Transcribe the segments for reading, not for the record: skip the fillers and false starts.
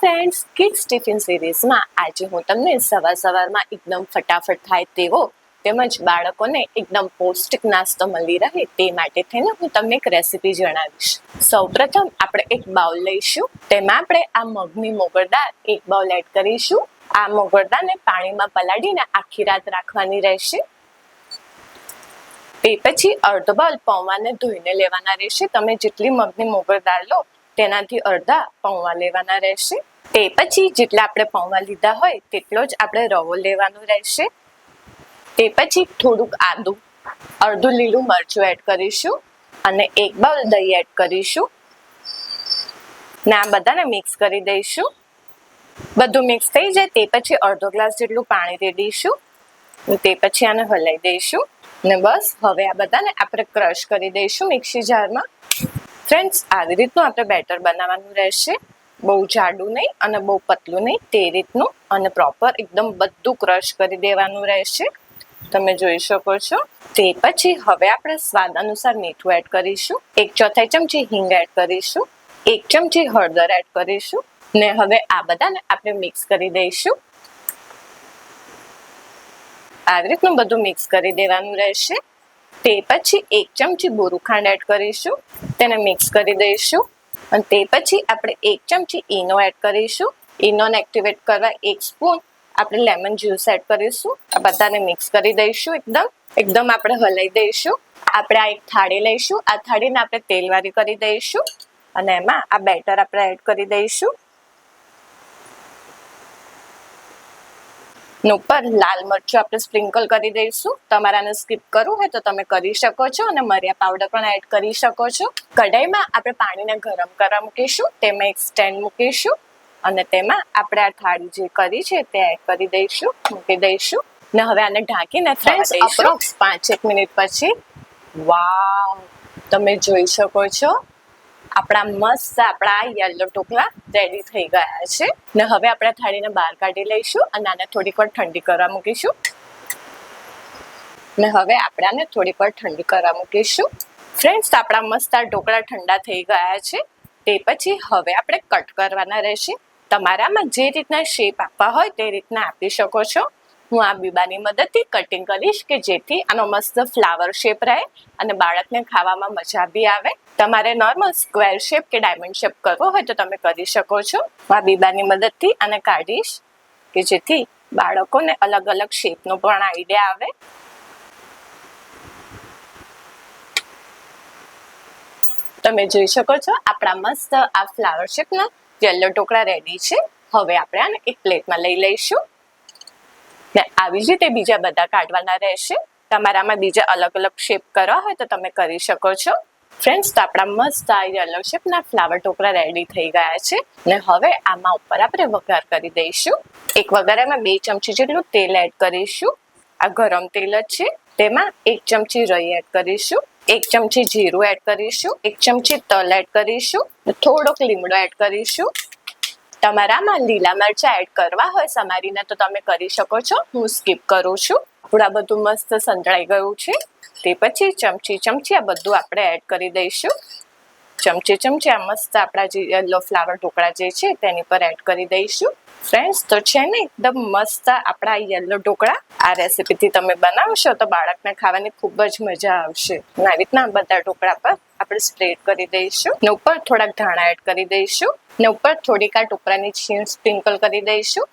Friends, kids tiffin સિરીઝમાં આજે હું તમને સવારમાં એકદમ ફટાફટ થાય તેવો તેમજ બાળકોને એકદમ પૌષ્ટિક નાસ્તો મળી રહે તે માટે થઈને હું તમને એક રેસીપી જણાવીશ. સૌપ્રથમ આપણે એક બાઉલ લઈશું. તેમાં આપણે આ મગની મોગર દાળ એક બાઉલ એડ કરીશું. આ મોગર દાળને પાણીમાં પલાળીને આખી રાત રાખવાની રહેશે. તે પછી અડધો બાઉલ પૌવાને ધોઈને લેવાના રહેશે. તમે જેટલી મગની મોગર દાળ લો તેનાથી અડધા પૌવા લેવાના રહેશે. તે પછી જેટલા આપણે પૌવા લીધા હોય તેટલો જ આપણે રવો લેવાનો રહેશે. તે પછી થોડુંક આદું, અડધું લીલું મરચું એડ કરીશું અને એક બાઉલ દહીં એડ કરીશું ને આ બધાને મિક્સ કરી દઈશું. બધું મિક્સ થઈ જાય તે પછી અડધો ગ્લાસ જેટલું પાણી દઈ દઈશું. તે પછી આને હલાવી દઈશું ને બસ હવે આ બધાને આપણે ક્રશ કરી દઈશું મિક્સી જારમાં. ફ્રેન્ડ્સ, આવી રીતનું આપણે બેટર બનાવવાનું રહેશે. બહુ જાડું નહીં અને બહુ પતલું નહીં, તે રીતનું, અને પ્રોપર એકદમ બધું ક્રશ કરી દેવાનું રહેશે. તમે જોઈ શકો છો. તે પછી હવે આપણે સ્વાદ અનુસાર મીઠું એડ કરીશું. 1/4 ચમચી હિંગ એડ કરીશું. 1 ચમચી હળદર એડ કરીશું ને હવે આ બધાને આપણે મિક્સ કરી દઈશું. આવી રીતનું બધું મિક્સ કરી દેવાનું રહેશે. તે પછી 1 ચમચી બોરું ખાંડ એડ કરીશું, તેને મિક્સ કરી દઈશું. અને તે પછી આપણે 1 ચમચી ઈનો એડ કરીશું. ઈનોને એક્ટિવેટ કરવા 1 સ્પૂન આપણે લેમન જ્યુસ એડ કરીશું. આ બધાને મિક્સ કરી દઈશું. એકદમ આપણે હલાવી દઈશું. આપણે આ એક થાળી લઈશું. આ થાળીને આપણે તેલવાળી કરી દઈશું અને એમાં આ બેટર આપણે એડ કરી દઈશું. ઉપર લાલ મરચું આપણે સ્પ્રિંકલ કરી દઈશું. તમારે આને સ્કીપ કરવું હોય તો તમે કરી શકો છો અને મરિયા પાવડર પણ એડ કરી શકો છો. કઢાઈમાં આપણે પાણીને ગરમ કરવા મૂકીશું. તેમાં એક સ્ટેન્ડ મૂકીશું અને તેમાં આપણે આ થાળી જે કરી છે તે એડ કરી દઈશું, મૂકી દઈશું ને હવે આને ઢાંકીને ફ્રેન્ડ્સ અપ્રોક્સ 5-1 મિનિટ પછી વાવ, તમે જોઈ શકો છો આપણા મસ્ત યલો ઢોકળા રેડી થઈ ગયા છે ને હવે આપણે થાળીને બહાર કાઢી લઈશું અને આને થોડીક વાર ઠંડી કરવા મૂકીશું. ને હવે આપણે આને થોડીક વાર ઠંડી કરવા મૂકીશું. ફ્રેન્ડ્સ, આપણા મસ્ત ઢોકળા ઠંડા થઈ ગયા છે. તે પછી હવે આપણે કટ કરવાના રહેશે. તમારામાં જે રીતના શેપ આપવા હોય તે રીતના આપી શકો છો. હું આ બીબાની મદદથી કટિંગ કરીશ કે જેથી આનો મસ્ત ફ્લાવર શેપ રહે અને બાળકને ખાવામાં મજા બી આવે. તમારે નોર્મલ સ્ક્વેર શેપ કે ડાયમંડ શેપ કરવો હોય તો તમે કરી શકો છો. હું આ બીબાની મદદથી આને કાઢીશ કે જેથી બાળકોને અલગ અલગ શેપનો પણ આઈડિયા આવે. તમે જોઈ શકો છો આપણા મસ્ત આ ફ્લાવર શેપના યલો ઢોકળા રેડી છે. હવે આપણે આને એક પ્લેટમાં લઈ લઈશું ને આવી જ રીતે બીજા બધા કાઢવાના રહેશે. તમારામાં બીજા અલગ અલગ શેપ કરવા હોય તો તમે કરી શકો છો. ફ્રેન્ડ્સ, તો આપણા મસ્ત આ યલો શેપના ફ્લાવર ઢોકળા રેડી થઈ ગયા છે ને હવે આમાં ઉપર આપણે વઘાર કરી દઈશું. એક વઘારમાં 2 ચમચી જેટલું તેલ એડ કરીશું. આ ગરમ તેલ જ છે. તેમાં 1 ચમચી રાઈ એડ કરીશું, 1 ચમચી જીરું એડ કરીશું, 1 ચમચી તલ એડ કરીશું, થોડોક લીમડો એડ કરીશું. તમારામાં લીલા મરચા એડ કરવા હોય સમારીને તો તમે કરી શકો છો. હું સ્કીપ કરું છું. આ બધું મસ્ત સંતળાઈ ગયું છે. તે પછી ચમચી આ બધું આપણે એડ કરી દઈશું. ચમચી આ મસ્ત આપણા જે યલો ફ્લાવર ઢોકળા જે છે તેની પર એડ કરી દઈશું. ફ્રેન્ડ્સ, તો છે ને એકદમ મસ્ત આપણા યલો ઢોકળા. આ રેસીપીથી તમે બનાવશો તો બાળકને ખાવાની ખૂબ જ મજા આવશે. આવી રીતના બધા ઢોકળા પર આપણે સ્પ્રેડ કરી દઈશું ને ઉપર થોડાક ધાણા એડ કરી દઈશું ને ઉપર થોડીક આ ટોપરાની છીણ સ્પ્રિંકલ કરી દઈશું.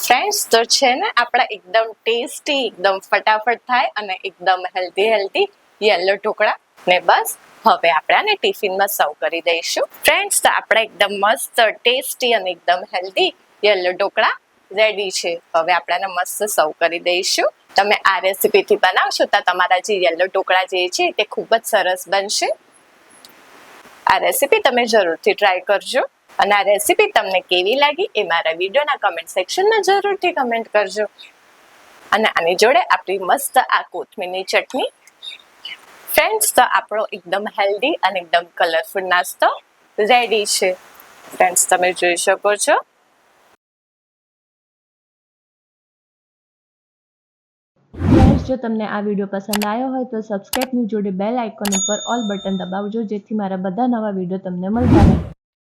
ફ્રેન્ડ્સ, તો છે ને આપણા એકદમ ટેસ્ટી, એકદમ ફટાફટ થાય અને એકદમ હેલ્ધી યલો ઢોકળા ને બસ હવે આપણે આને ટિફિનમાં સર્વ કરી દઈશું. ફ્રેન્ડ્સ, તો આપણા એકદમ મસ્ત ટેસ્ટી અને એકદમ હેલ્ધી યલો ઢોકળા રેડી છે. હવે આપણે આને મસ્ત સર્વ કરી દઈશું. તમે આ રેસીપીથી બનાવશો તો તમારા જે યલો ઢોકળા જે છે તે ખૂબ જ સરસ બનશે. આ રેસીપી તમે જરૂરથી ટ્રાય કરજો અને આ રેસીપી તમને કેવી લાગી એ મારા વિડીયોના કમેન્ટ સેક્શનમાં જરૂરથી કમેન્ટ કરજો. અને આની જોડે આપણી મસ્ત આ કોથમીરની ચટણી. ફ્રેન્ડ્સ, તો આપણો એકદમ હેલ્ધી અને એકદમ કલરફુલ નાસ્તો રેડી છે. ફ્રેન્ડ્સ, તમે જોઈ શકો છો. જો તમને આ વિડીયો પસંદ આવ્યો હોય તો સબસ્ક્રાઇબની જોડે બેલ આઇકોન ઉપર ઓલ બટન દબાવજો જેથી મારા બધા નવા વિડીયો તમને મળતા રહે.